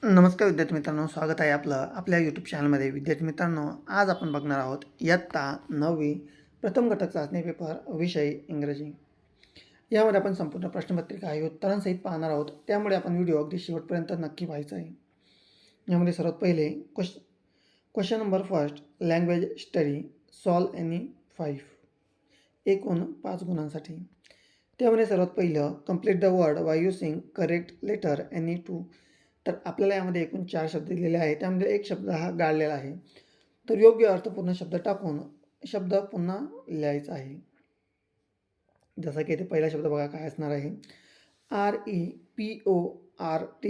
नमस्कार विद्यार्थी मित्रांनो, स्वागत आहे आपलं आपल्या यूट्यूब चॅनलमध्ये. विद्यार्थी मित्रांनो, आज आपण बघणार आहोत इयत्ता 9वी प्रथम घटक चाचणी पेपर विषय इंग्रजी. यामध्ये आपण संपूर्ण प्रश्नपत्रिका आणि उत्तरांसहित पाहणार आहोत, त्यामुळे आपण व्हिडिओ अगदी शेवटपर्यंत नक्की पाहायचा आहे. यामध्ये सर्वात पहिले question number first, language study, solve any 5, एकूण 5 गुणांसाठी. त्यामध्ये सर्वात पहिलं, complete the word by using correct letter any two. तर आपल्याला यामध्ये एकूण 4 शब्द दिलेले आहेत, त्यामध्ये एक शब्द हा गाळलेला आहे. तर योग्य अर्थपूर्ण शब्द टाकून शब्द पुन्हा लिहायचा आहे. जसा की इथे पहिला शब्द बघा काय असणार आहे, REPORT,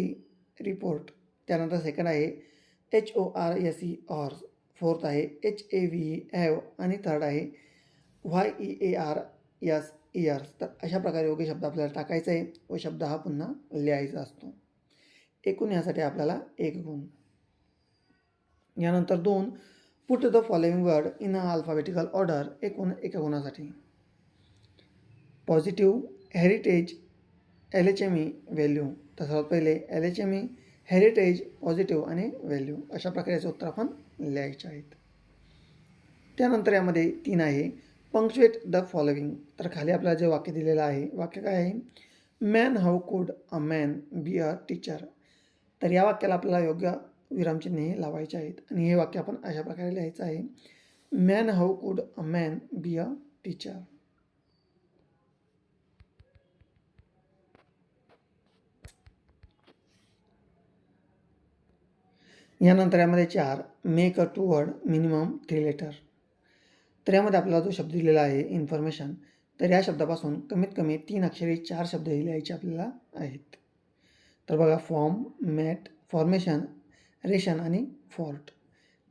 रिपोर्ट. त्यानंतर सेकंड आहे HORSE, हॉर्स. फोर्थ आहे HAVE, हॅव. आणि थर्ड आहे YEARS, इयर्स. तर अशा प्रकारे योग्य शब्द आपल्याला टाकायचा आहे व शब्द हा पुन्हा लिहायचा असतो. एकूण यासाठी आपल्याला 1 गुण. यानंतर 2, put the following word in a alphabetical order, एकूण 1 गुणासाठी. Positive, heritage, LHME, value. तर सर्वात पहिले LHME, हेरिटेज, पॉझिटिव्ह आणि व्हॅल्यू. अशा प्रकारचे उत्तर आपण लिहायचे आहेत. त्यानंतर यामध्ये 3 आहे, पंक्च्युएट द फॉलोइंग. तर खाली आपल्याला जे वाक्य दिलेलं आहे, वाक्य काय आहे, मॅन हाऊ कुड a man be a teacher. तर या वाक्याला आपल्याला योग्य विरामचिन्हे लावायचे आहेत आणि हे वाक्य आपण अशा प्रकारे लिहायचं आहे, मॅन हाऊ कुड a man be a teacher. यानंतर यामध्ये 4, make a 2 word minimum 3 letter. तर यामध्ये आपल्याला जो शब्द दिलेला आहे इन्फॉर्मेशन, तर या शब्दापासून कमीत कमी 3 अक्षरी 4 शब्द हे लिहायचे आपल्याला आहेत. तर बघा, फॉर्म, मॅट, फॉर्मेशन, रेशन आणि फॉर्ट.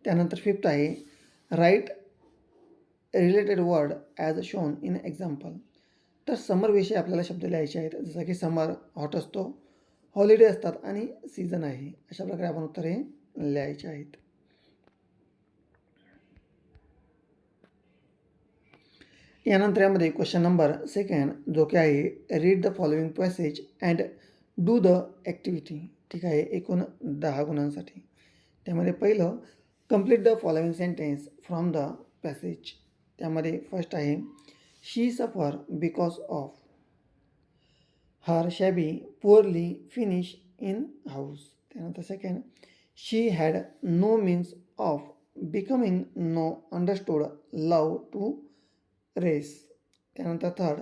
त्यानंतर 5th आहे, write related word as shown in example. तर समरविषयी आपल्याला शब्द लिहायचे आहेत, जसं की समर, हॉट असतो, हॉलिडे असतात आणि सीझन आहे. अशा प्रकारे आपण उत्तर हे लिहायचे आहेत. यानंतर यामध्ये क्वेश्चन नंबर सेकंड, जो की आहे, read the following passage and do the activity. ठीक आहे, एकूण 10 गुणांसाठी. त्यामध्ये पहिलं, complete the following sentence from the passage. त्यामध्ये फर्स्ट आहे, she suffer because of her shabby poorly finish in house. त्यानंतर second, she had no means of becoming no understood love to race. त्यानंतर third,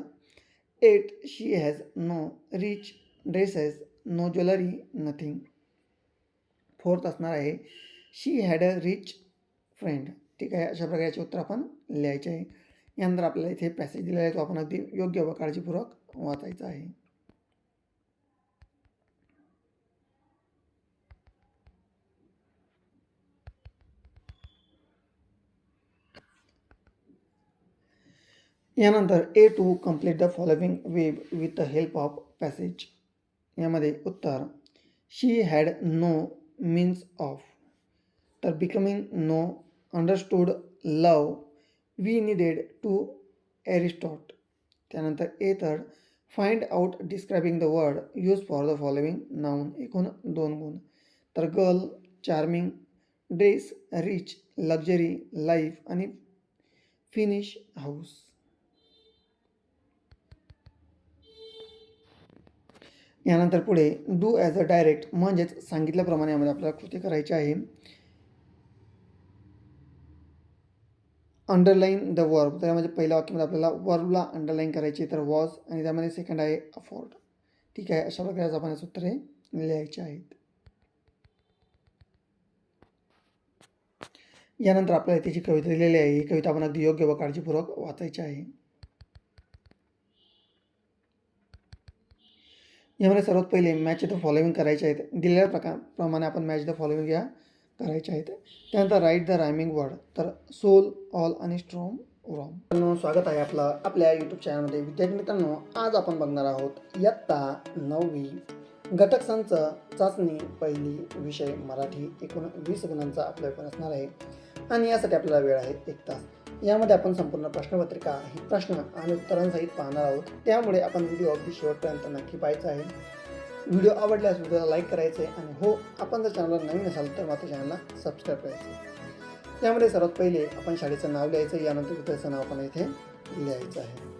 8, she has no rich dresses, no jewellery, nothing. Fourth असणार आहे, she had a rich friend. ठीक आहे, अशा प्रकारचे उत्तर आपण लिहायचे आहे. यानंतर आपल्याला इथे पॅसेज दिलेला आहे, तो आपण अगदी योग्य व काळजीपूर्वक वाचायचा आहे. यानंतर A2, complete the following web with the help of passage. यामध्ये उत्तर, she had no means of. तर becoming no understood love we needed to aristocrat. त्यानंतर A third, find out describing the word use for the following noun, एकूण 2 गुण. तर girl, charming, dress, rich, luxury, life आणि finish house. यानंतर पुढे do as a direct, म्हणजेच सांगितल्याप्रमाणे यामध्ये आपल्याला कृती करायची आहे. Underline the verb. त्यामध्ये पहिल्या वाक्यामध्ये आपल्याला वर्बला अंडरलाईन करायची, तर वॉज. आणि त्यामध्ये सेकंड आहे अफोर्ड. ठीक आहे, अशा प्रकारे आपण याचं उत्तरे लिहायची आहेत. यानंतर आपल्याला त्याची कविता दिलेली आहे, ही कविता आपण अगदी योग्य व काळजीपूर्वक वाचायची आहे. यामध्ये सर्वात पहिले मॅच द फॉलोइंग करायचे आहेत. दिलेल्या प्रमाणे आपण मॅच द फॉलोइंग या करायचे आहेत. त्यानंतर राईट द रायमिंग वर्ड. तर सोल, ऑल आणि स्ट्रॉंग, रॉंग. स्वागत आहे आपलं आपल्या यूट्यूब चॅनलमध्ये. विद्यार्थी मित्रांनो, आज आपण बघणार आहोत इयत्ता 9वी घटक संच चाचणी पहिली, विषय मराठी. एकूण 20 गुणांचा आपला पेपर असणार आहे आणि यासाठी आपल्याला वेळ आहे 1 तास. यामध्ये आपण संपूर्ण प्रश्नपत्रिका ही प्रश्न आणि उत्तरांसहित पाहणार आहोत, त्यामुळे आपण व्हिडिओ अगदी शेवटपर्यंत नक्की पाहायचा आहे. व्हिडिओ आवडल्यास व्हिडिओला लाईक करायचे आणि हो आपण जर चॅनलवर नवीन असाल तर मात्र चॅनलला सबस्क्राईब करायचं. त्यामध्ये सर्वात पहिले आपण शाळेचं नाव लिहायचं, यानंतर विद्यार्थ्याचं नाव आपण इथे लिहायचं आहे.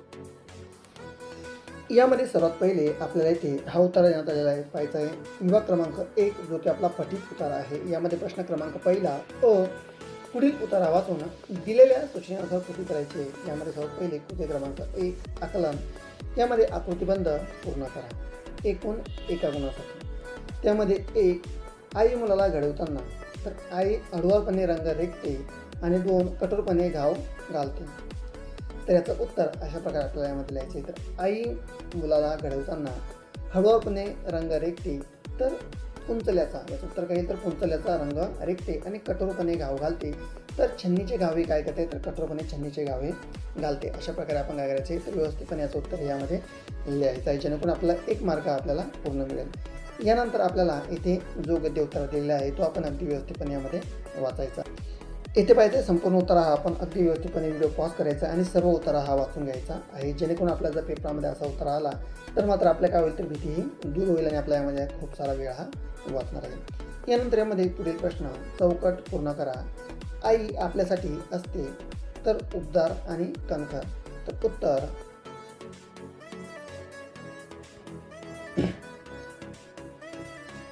यामध्ये सर्वात पहिले आपल्याला इथे हा उतारा देण्यात आलेला आहे, पाहायचा आहे. विभाग क्रमांक 1 जो की आपला पठित उतारा आहे. यामध्ये प्रश्न क्रमांक पहिला पुढील उतारा वाचून दिलेल्या सूचनेनुसार कृती करायची आहे. यामध्ये सर्वात पहिले कृती क्रमांक 1 आकलन. यामध्ये आकृतिबंध पूर्ण करा एकूण एका गुणासाठी. त्यामध्ये 1 आई मुलाला घडवताना, तर आई हळुवारपणे रंग रेखते आणि 2 कठोरपणे घाव घालते. तर याचं उत्तर अशा प्रकारे आपल्याला यामध्ये लिहायचे. तर आई मुलाला घडवताना हळुवारपणे रंग रेखते, तर कुंचल्याचा, याचं उत्तर काय तर कुंचल्याचा रंग रेखते आणि कठोरपणे घाव घालते, तर छन्नीचे घावे काय करते तर कठोरपणे छन्नीचे घावे घालते. अशा प्रकारे आपण काय करायचे तर व्यवस्थितपणे याचं उत्तर यामध्ये लिहायचं आहे, जेणेकरून आपल्याला 1 मार्क आपल्याला पूर्ण मिळेल. यानंतर आपल्याला इथे जो गद्य उत्तर दिलेला आहे तो आपण अगदी व्यवस्थितपणे यामध्ये वाचायचा. इथे पाहिजे संपूर्ण उतारा हा आपण अगदी व्यवस्थितपणे व्हिडिओ पॉज करायचा आणि सर्व उतारा हा वाचून घ्यायचा आहे, जेणेकरून आपल्याला जर पेपरामध्ये असा उतारा आला तर मात्र आपल्या काय होईल तर भीतीही दूर होईल आणि आपल्या यामध्ये खूप सारा वेळ हा वाचणार आहे. यानंतर यामध्ये पुढील प्रश्न चौकट पूर्ण करा. आई आपल्यासाठी असते, तर उबदार आणि कणखर. तर उत्तर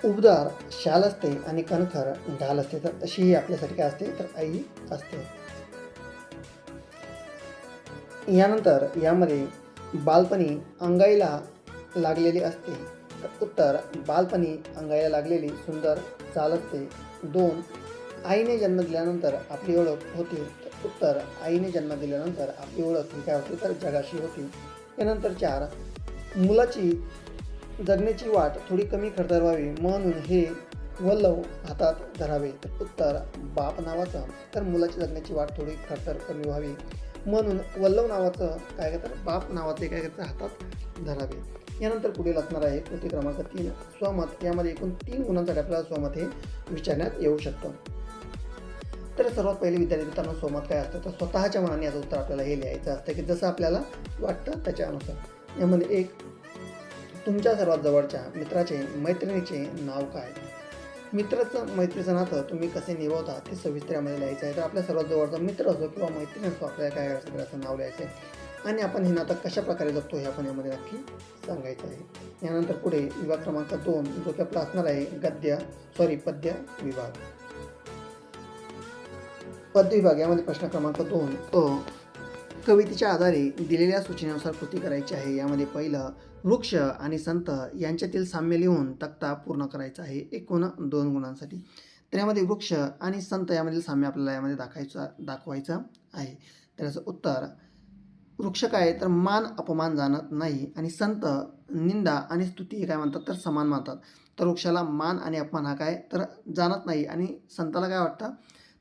उबदार शाल असते आणि कणखर ढाल असते. तर अशी ही आपल्यासाठी काय असते तर आई असते. यानंतर यामध्ये बालपणी अंगाईला लागलेली असते. तर उत्तर बालपणी अंगाईला लागलेली सुंदर चाल असते. 2 आईने जन्म दिल्यानंतर आपली ओळख होती. तर उत्तर आईने जन्म दिल्यानंतर आपली ओळख ही काय होती तर जगाशी होती. यानंतर 4 मुलाची जगण्याची वाट थोडी कमी खडतर व्हावी म्हणून हे वल्लव हातात धरावे. तर उत्तर बाप नावाचं, तर मुलाची जगण्याची वाट थोडी खडतर कमी व्हावी म्हणून वल्लव नावाचं काय तर बाप नावाचे काय करतं हातात धरावे. यानंतर पुढील असणार आहे कृती क्रमांक 3 स्वमत. यामध्ये एकूण 3 गुणांसाठी आपल्याला स्वमत हे विचारण्यात येऊ शकतं. तर सर्वात पहिले विद्यार्थी मित्रांनो स्वमत काय असतं तर स्वतःच्या मनाने याचं उत्तर आपल्याला हे लिहायचं असतं की जसं आपल्याला वाटतं त्याच्यानुसार. यामध्ये 1 तुमच्या सर्वात जवळच्या मित्राचे मैत्रिणीचे नाव काय. मित्राचं मैत्रीचं नातं तुम्ही कसे निभावता ते सविस्तर यामध्ये लिहायचं आहे. तर आपल्या सर्वात जवळचा मित्र असो किंवा मैत्रीण असो आपल्याला काय करायचं त्याचं नाव लिहायचं आहे आणि आपण हे नातं कशा प्रकारे जगतो हे आपण यामध्ये नक्की सांगायचं आहे. यानंतर पुढे विभाग क्रमांक 2 जो की आपला असणार आहे पद्य विभाग. पद्य विभाग यामध्ये प्रश्न क्रमांक 2 कवितेच्या आधारे दिलेल्या सूचनेनुसार कृती करायची आहे. यामध्ये पहिलं वृक्ष आणि संत यांच्यातील साम्य लिहून तक्ता पूर्ण करायचा आहे एकूण 2 गुणांसाठी. तर यामध्ये वृक्ष आणि संत यामधील साम्य आपल्याला यामध्ये दाखवायचं आहे. तर याचं उत्तर वृक्ष काय तर मान अपमान जाणत नाही आणि संत निंदा आणि स्तुती हे काय म्हणतात तर समान मानतात. तर वृक्षाला मान आणि अपमान हा काय तर जाणत नाही आणि संताला काय वाटतं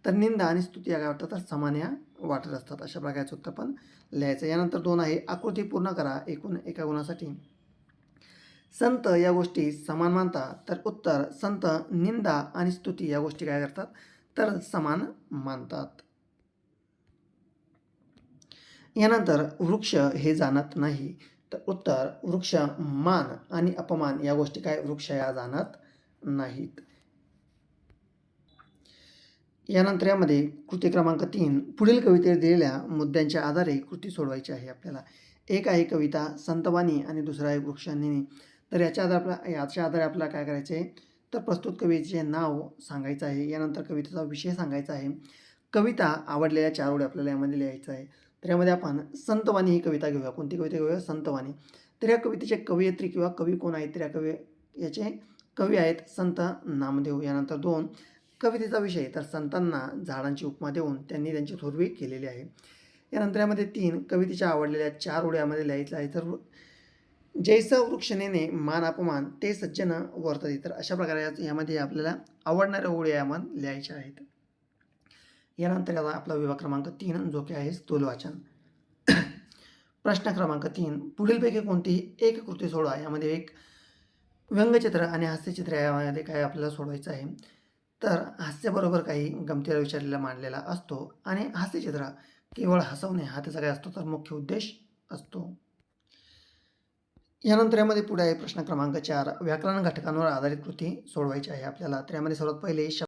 तर निंदा आणि स्तुती काय वाटतं तर समान या वाटत असतात. अशा प्रकारचं उत्तर पण लिहायचं. यानंतर 2 आहे आकृती पूर्ण करा एकूण एका गुणासाठी. संत या गोष्टी समान मानतात. तर उत्तर संत निंदा आणि स्तुती या गोष्टी काय करतात तर समान मानतात. यानंतर वृक्ष हे जाणत नाही. तर उत्तर वृक्ष मान आणि अपमान या गोष्टी काय वृक्ष या जाणत नाहीत. यानंतर यामध्ये कृती क्रमांक 3 पुढील कवितेत दिलेल्या मुद्द्यांच्या आधारे कृती सोडवायची आहे आपल्याला. एक आहे कविता संतवाणी आणि दुसरा आहे वृक्षांनी. तर याच्या आधारे आपल्याला काय करायचे आहे तर प्रस्तुत कवीचे नाव सांगायचं आहे. यानंतर कवितेचा विषय सांगायचा आहे. कविता आवडलेल्या 4 ओळी आपल्याला यामध्ये लिहायचं आहे. तर यामध्ये आपण संतवाणी ही कविता घेऊया. कोणती कविता घेऊया संतवाणी. तर या कवितेचे कवयित्री किंवा कवी कोण आहेत तर याचे कवी आहेत संत नामदेव. यानंतर 2 कवितेचा विषय तर संतांना झाडांची उपमा देऊन त्यांनी त्यांची थोरवी केलेली आहे. यानंतर यामध्ये 3 कवितेच्या आवडलेल्या 4 ओळी यामध्ये लिहायचं आहे. तर जैसा वृक्षनेने मान अपमान ते सज्जन वर्तते. तर अशा प्रकारे यामध्ये आपल्याला आवडणाऱ्या ओळी यामध्ये लिहायच्या आहेत. यानंतर याचा आपला विभाग क्रमांक 3 जो की आहे स्थूल वाचन. प्रश्न क्रमांक 3 पुढीलपैकी कोणतीही एक कृती सोडवा. यामध्ये एक व्यंगचित्र आणि हास्यचित्र यामध्ये काय आपल्याला सोडवायचं आहे. तर हास्याबरोबर काही गमतीला विचारलेला मांडलेला असतो आणि हास्यचित्र केवळ हसवणे हा त्याचा काय असतो तर मुख्य उद्देश असतो. यानंतर यामध्ये पुढे आहे प्रश्न क्रमांक 4 व्याकरण घटकांवर आधारित कृती सोडवायची आहे आपल्याला. तर यामध्ये सर्वात पहिले